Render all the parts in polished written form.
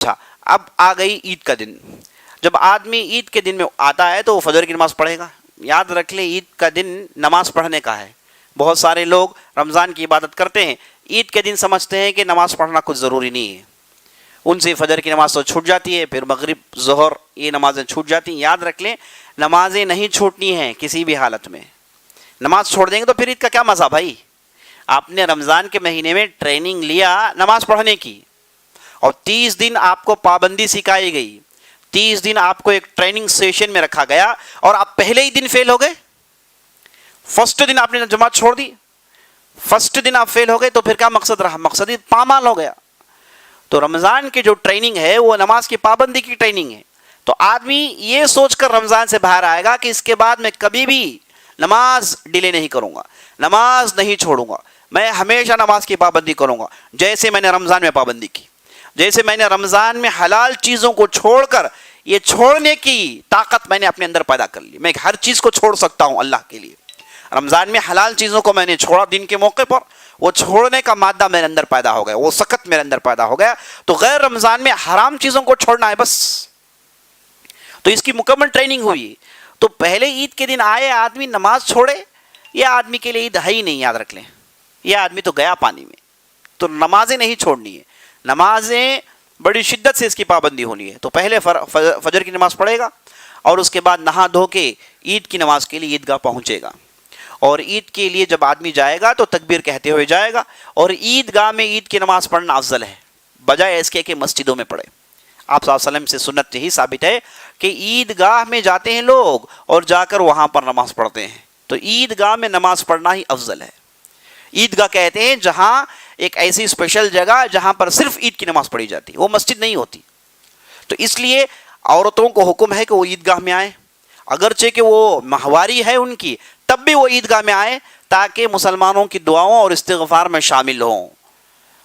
اچھا، اب آ گئی عید کا دن. جب آدمی عید کے دن میں آتا ہے تو وہ فجر کی نماز پڑھے گا. یاد رکھ لیں عید کا دن نماز پڑھنے کا ہے. بہت سارے لوگ رمضان کی عبادت کرتے ہیں، عید کے دن سمجھتے ہیں کہ نماز پڑھنا کچھ ضروری نہیں ہے. ان سے فجر کی نماز تو چھوٹ جاتی ہے، پھر مغرب ظہر یہ نمازیں چھوٹ جاتی ہیں. یاد رکھ لیں نمازیں نہیں چھوٹنی ہیں کسی بھی حالت میں. نماز چھوڑ دیں گے تو پھر عید کا کیا مزہ بھائی. آپ نے رمضان کے مہینے میں ٹریننگ لیا نماز پڑھنے کی، اور 30 دن آپ کو پابندی سکھائی گئی، 30 دن آپ کو ایک ٹریننگ سیشن میں رکھا گیا، اور آپ پہلے ہی دن فیل ہو گئے. فرسٹ دن آپ نے جماعت چھوڑ دی، فرسٹ دن آپ فیل ہو گئے، تو پھر کیا مقصد رہا؟ مقصد ہی پامال ہو گیا. تو رمضان کی جو ٹریننگ ہے وہ نماز کی پابندی کی ٹریننگ ہے. تو آدمی یہ سوچ کر رمضان سے باہر آئے گا کہ اس کے بعد میں کبھی بھی نماز ڈیلے نہیں کروں گا، نماز نہیں چھوڑوں گا، میں ہمیشہ نماز کی پابندی کروں گا. جیسے میں نے رمضان میں پابندی کی، جیسے میں نے رمضان میں حلال چیزوں کو چھوڑ کر یہ چھوڑنے کی طاقت میں نے اپنے اندر پیدا کر لی. میں ہر چیز کو چھوڑ سکتا ہوں اللہ کے لیے. رمضان میں حلال چیزوں کو میں نے چھوڑا دن کے موقع پر، وہ چھوڑنے کا مادہ میرے اندر پیدا ہو گیا، وہ سخت میرے اندر پیدا ہو گیا. تو غیر رمضان میں حرام چیزوں کو چھوڑنا ہے بس. تو اس کی مکمل ٹریننگ ہوئی. تو پہلے عید کے دن آئے آدمی نماز چھوڑے، یہ آدمی کے لیے عید ہے ہی نہیں. یاد رکھ لیں یہ آدمی تو گیا پانی میں. تو نمازیں نہیں چھوڑنی ہے، نمازیں بڑی شدت سے اس کی پابندی ہونی ہے. تو پہلے فجر کی نماز پڑھے گا، اور اس کے بعد نہا دھو کے عید کی نماز کے لیے عیدگاہ پہنچے گا. اور عید کے لیے جب آدمی جائے گا تو تکبیر کہتے ہوئے جائے گا. اور عیدگاہ میں عید کی نماز پڑھنا افضل ہے بجائے اس کے کہ مسجدوں میں پڑھے. آپ صلی اللہ علیہ وسلم سے سنت یہی ثابت ہے کہ عیدگاہ میں جاتے ہیں لوگ اور جا کر وہاں پر نماز پڑھتے ہیں. تو عیدگاہ میں نماز پڑھنا ہی افضل ہے. عیدگاہ کہتے ہیں جہاں ایک ایسی اسپیشل جگہ جہاں پر صرف عید کی نماز پڑھی جاتی، وہ مسجد نہیں ہوتی. تو اس لیے عورتوں کو حکم ہے کہ وہ عیدگاہ میں آئیں، اگرچہ کہ وہ ماہواری ہے ان کی، تب بھی وہ عیدگاہ میں آئیں تاکہ مسلمانوں کی دعاؤں اور استغفار میں شامل ہوں.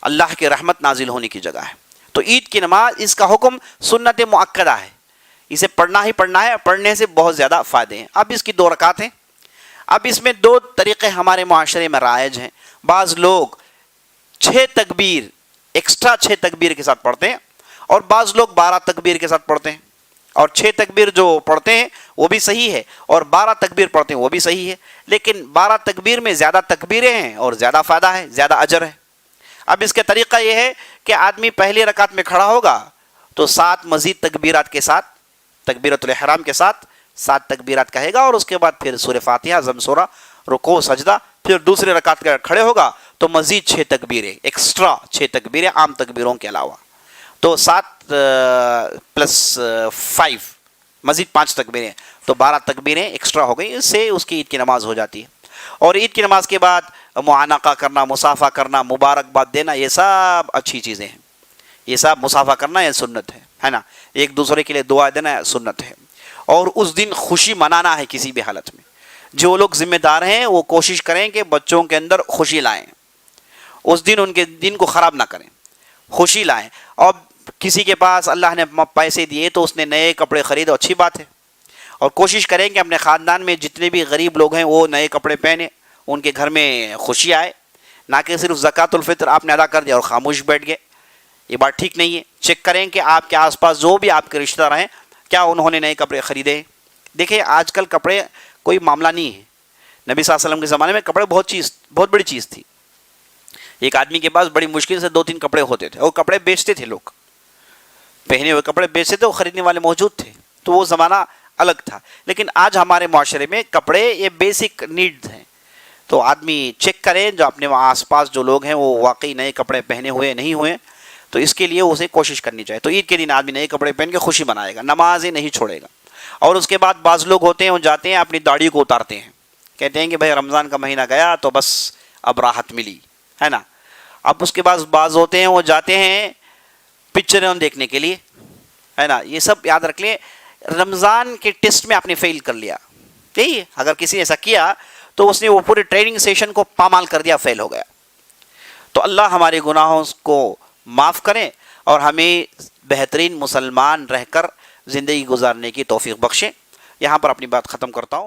اللہ کی رحمت نازل ہونے کی جگہ ہے. تو عید کی نماز اس کا حکم سنت مؤکدہ ہے، اسے پڑھنا ہی پڑھنا ہے. پڑھنے سے بہت زیادہ فائدے ہیں. اب اس کی 2 رکعت ہیں. اب اس میں 2 طریقے ہمارے معاشرے میں رائج ہیں. بعض لوگ 6 تکبیر ایکسٹرا 6 تکبیر کے ساتھ پڑھتے ہیں، اور بعض لوگ 12 تکبیر کے ساتھ پڑھتے ہیں. اور 6 تکبیر جو پڑھتے ہیں وہ بھی صحیح ہے، اور 12 تکبیر پڑھتے ہیں وہ بھی صحیح ہے. لیکن 12 تکبیر میں زیادہ تکبیریں ہیں اور زیادہ فائدہ ہے، زیادہ اجر ہے. اب اس کا طریقہ یہ ہے کہ آدمی پہلی رکعت میں کھڑا ہوگا تو 7 مزید تکبیرات کے ساتھ، تکبیرۃ الاحرام کے ساتھ 7 تکبیرات کہے گا، اور اس کے بعد پھر سورہ فاتحہ، ضم سورہ، رکوع، سجدہ. پھر دوسری رکعت کے کھڑے ہوگا تو مزید 6 تکبیریں، ایکسٹرا 6 تکبیریں عام تکبیروں کے علاوہ. تو 7 + 5 مزید 5 تکبیریں، تو 12 تکبیریں ایکسٹرا ہو گئی. اس سے اس کی عید کی نماز ہو جاتی ہے. اور عید کی نماز کے بعد معانقہ کرنا، مصافحہ کرنا، مبارکباد دینا، یہ سب اچھی چیزیں ہیں. یہ سب مصافحہ کرنا یہ سنت ہے نا. ایک دوسرے کے لیے دعا دینا سنت ہے. اور اس دن خوشی منانا ہے کسی بھی حالت میں. جو لوگ ذمہ دار ہیں وہ کوشش کریں کہ بچوں کے اندر خوشی لائیں، اس دن ان کے دن کو خراب نہ کریں، خوشی لائیں. اور کسی کے پاس اللہ نے پیسے دیے تو اس نے نئے کپڑے خریدے، اچھی بات ہے. اور کوشش کریں کہ اپنے خاندان میں جتنے بھی غریب لوگ ہیں وہ نئے کپڑے پہنیں، ان کے گھر میں خوشی آئے. نہ کہ صرف زکوٰۃ الفطر آپ نے ادا کر دیا اور خاموش بیٹھ گئے، یہ بات ٹھیک نہیں ہے. چیک کریں کہ آپ کے آس پاس جو بھی آپ کے رشتہ دار ہیں کیا انہوں نے نئے کپڑے خریدے. دیکھیں آج کل کپڑے کوئی معاملہ نہیں ہے. نبی صلی اللہ علیہ وسلم کے زمانے میں کپڑے بہت بڑی چیز تھی. ایک آدمی کے پاس بڑی مشکل سے 2-3 کپڑے ہوتے تھے، اور کپڑے بیچتے تھے لوگ، پہنے ہوئے کپڑے بیچتے تھے، وہ خریدنے والے موجود تھے. تو وہ زمانہ الگ تھا. لیکن آج ہمارے معاشرے میں کپڑے یہ بیسک نیڈ ہیں. تو آدمی چیک کریں جو اپنے آس پاس جو لوگ ہیں وہ واقعی نئے کپڑے پہنے ہوئے نہیں ہوئے، تو اس کے لیے اسے کوشش کرنی چاہیے. تو عید کے دن آدمی نئے کپڑے پہن کے خوشی منائے گا، نمازیں نہیں چھوڑے گا. اور اس کے بعد بعض لوگ ہوتے ہیں وہ جاتے ہیں اپنی داڑھی کو اتارتے ہیں، کہتے ہیں کہ بھائی رمضان کا مہینہ گیا تو بس اب راحت ملی ہے نا. اب اس کے بعد بعض ہوتے ہیں وہ جاتے ہیں پکچریں دیکھنے کے لیے ہے نا. یہ سب یاد رکھ لیں، رمضان کے ٹیسٹ میں آپ نے فیل کر لیا. یہی ہے، اگر کسی نے ایسا کیا تو اس نے وہ پورے ٹریننگ سیشن کو پامال کر دیا، فیل ہو گیا. تو اللہ ہمارے گناہوں کو معاف کریں اور ہمیں بہترین مسلمان رہ کر زندگی گزارنے کی توفیق بخشیں. یہاں پر اپنی بات ختم کرتا ہوں.